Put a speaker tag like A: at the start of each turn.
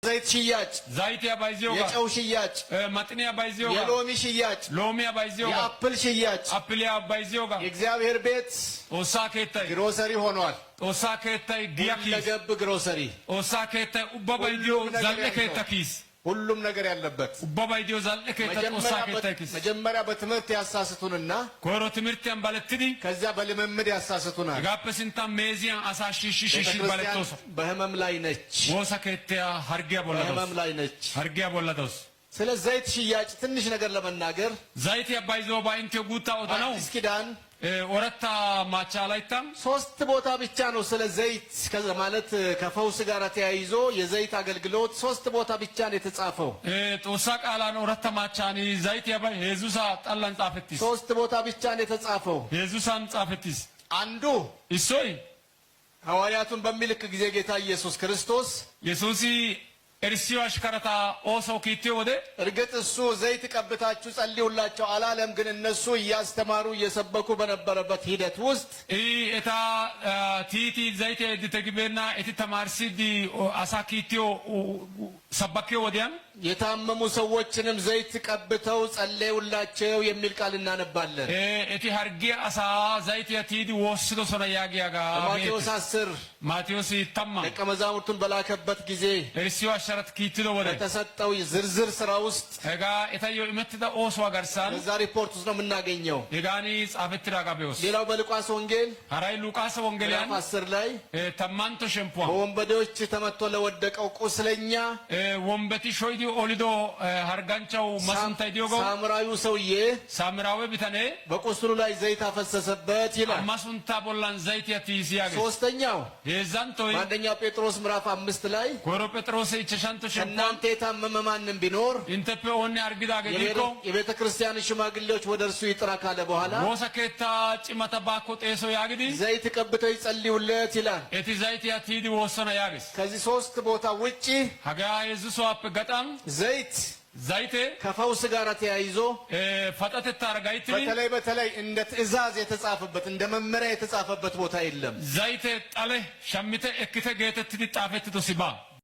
A: ዘይት ሽያጭ
B: ዘይት ያባይዚዮጋ
A: የጨው ሽያጭ
B: ማጥኒ ያባይዚዮጋ
A: የሎሚ ሽያጭ
B: ሎሚ ያባይዚዮጋ
A: የአፕል ሽያጭ
B: አፕል ያባይዚዮጋ
A: የእግዚአብሔር ቤት
B: ኦሳኬታይ
A: ግሮሰሪ ሆኗል
B: ኦሳኬታይ ጊያኪስ
A: ለገብ ግሮሰሪ
B: ኦሳኬታይ ኡባባይዲዮ ዛልከታኪስ
A: ሁሉም ነገር ያለበት
B: ኡባባይዲዮ ዛልከታ ኦሳኬታኪስ
A: መጀመሪያ በትምህርት ያሳስቱንና
B: ኮሮ ትምህርት ያንባለትዲ
A: ከዛ በልምምድ ያሳስቱናል
B: ጋፕስንታ ሜዚያ አሳሽሽሽሽ ባለቶስ
A: በህመም ላይ ነች
B: ወሳኬታ ሀርጊያ ቦላዶስ
A: በህመም ላይ ነች
B: ሀርጊያ ቦላዶስ
A: ስለ ዘይት ሽያጭ ትንሽ ነገር ለመናገር
B: ዘይት ያባይዘው ባይንቴ ጉታ ወደነው
A: እስኪዳን
B: ወረታ ማቻላይታም
A: ሶስት ቦታ ብቻ ነው ስለ ዘይት ማለት ከፈውስ ጋር ተያይዞ የዘይት አገልግሎት ሶስት ቦታ ብቻ ነው የተጻፈው
B: ጦሳ ቃላን ወረታ ማቻኒ ዘይት ያባይ ኢየሱስ ጣላን ጻፈቲስ
A: ሶስት ቦታ ብቻ ነው የተጻፈው
B: ኢየሱስን ጻፈቲስ
A: አንዱ
B: እሶይ
A: ሐዋርያቱን በሚልክ ጊዜ ጌታ ኢየሱስ ክርስቶስ
B: ኢየሱስ እርሲው አሽከረታ ኦሶ ኪቴ ወደ
A: እርግጥ እሱ ዘይት ቀብታችሁ ጸልዩላቸው አላለም ግን እነሱ እያስተማሩ እየሰበኩ በነበረበት ሂደት ውስጥ
B: ኤታ ቲቲ ዘይት ድተግበና እቲ ተማርሲዲ አሳኪቴው ሰበከው ወዲያን
A: የታመሙ ሰዎችንም ዘይት ቀብተው ጸልዩላቸው የሚል ቃል እናነባለን
B: እቲ ሀርጌ አሳ ዘይት ያቲዲ ወስዶ ሶና ያጊያጋ ማቴዎስ ይተማ
A: ደቀ መዛሙርቱን በላከበት ጊዜ
B: እርሲው አሸረት ኪትሎ ወደ
A: ተሰጠው ዝርዝር ስራ ውስጥ
B: እጋ እታየው እመትዳ ኦሶ አገርሳል
A: እዛ ሪፖርት ውስጥ ነው የምናገኘው
B: የጋኒ ጻፈት ዳጋቤውስ
A: ሌላው በሉቃስ ወንጌል
B: አራይ ሉቃስ ወንጌልን 10
A: ላይ
B: ተማንቶ ሸምፖ
A: ወንበዴዎች ተመቶ ለወደቀው ቁስለኛ
B: ወንበቲ ሾይዲ ኦሊዶ ሀርጋንቻው ማስንታይ ዲዮጎ
A: ሳምራዊው ሰውዬ
B: ሳምራዊ ቢታኔ
A: በቁስሉ ላይ ዘይት አፈሰሰበት ይላል
B: ማስንታ ቦላን ዘይት ያቲስ ያገ
A: ሶስተኛው
B: የዛንቶይ
A: አንደኛ ጴጥሮስ ምዕራፍ 5 ላይ
B: ኮሮ ጴጥሮስ ይቸሻንቶ ሸምፖ
A: እናንተ የታመመ ማንም ቢኖር
B: እንተፔ ኦኔ አርግዳ ገዲኮ
A: የቤተ ክርስቲያን ሽማግሌዎች ወደ እርሱ ይጥራ ካለ በኋላ
B: ወሰከታ ጭመታ ባኮ ጤሶ ያግዲ
A: ዘይት ቀብተው ይጸልዩለት ይላል
B: እቲ ዘይት ያቲዲ ወሰነ ያግስ
A: ከዚህ ሶስት ቦታ ውጪ
B: ሀጋ ኢየሱስ አፕ ገጣም
A: ዘይት
B: ዘይት
A: ከፈውስ ጋር ተያይዞ
B: ፈጣት ታረጋይት
A: በተለይ እንደ ትእዛዝ የተጻፈበት እንደ መመሪያ የተጻፈበት ቦታ የለም
B: ዘይት ጣለ ሸምተ እክተ ገተት ጣፈት ተሲባ